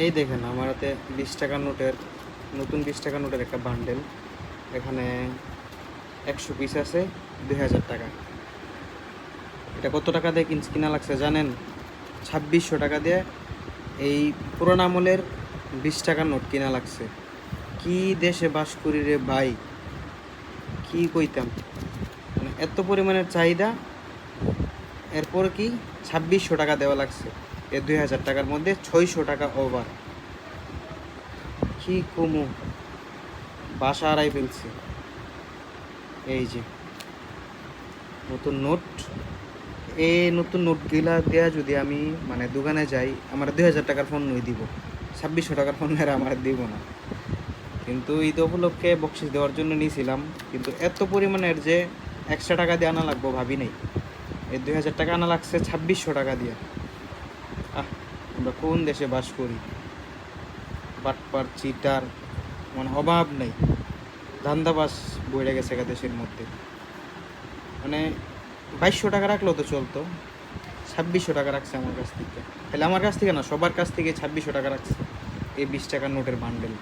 এই দেখেন আমার হাতে 20 টাকার নোটের নতুন 20 টাকার নোটের একটা বান্ডেল। এখানে 100 পিস আছে, 2000 টাকা। এটা কত টাকা দিয়ে কিনা লাগছে জানেন? 2600 টাকা দিয়ে এই পুরোনো আমলের 20 টাকার নোট কিনা লাগছে। কি দেশে বাস করি রে ভাই, কি কইতাম। মানে এত পরিমাণের চাহিদা, এরপর কি 2600 টাকা দেওয়া লাগছে। এই 2000 টাকার মধ্যে 600 টাকা ওভার। কি কমু, বাসা হারাই ফেলছি। এই যে নতুন নোট, এই নতুন নোটগুলা দেয়া যদি আমি মানে দোকানে যাই, আমার 2000 টাকার ফোন নই দিব, 2600 টাকার ফোন মেরে আমার দিব না। কিন্তু ঈদ উপলক্ষে বকশিস দেওয়ার জন্য নিয়েছিলাম, কিন্তু এত পরিমাণের যে এক্সট্রা টাকা দিয়ে আনা লাগবো ভাবি নাই। এই 2000 টাকা আনা লাগছে 2600 টাকা দিয়ে। আহ, আমরা কোন দেশে বাস করি! বাটপার চিটার মানে অভাব নেই, ধান্দাবাজ বইরে গেছে দেশের মধ্যে। মানে 2200 টাকা রাখলেও তো চলতো, 2600 টাকা রাখছে আমার কাছ থেকে। তাহলে আমার কাছ থেকে না, সবার কাছ থেকে 2600 টাকা রাখছে এই 20 টাকার নোটের বান্ডেল।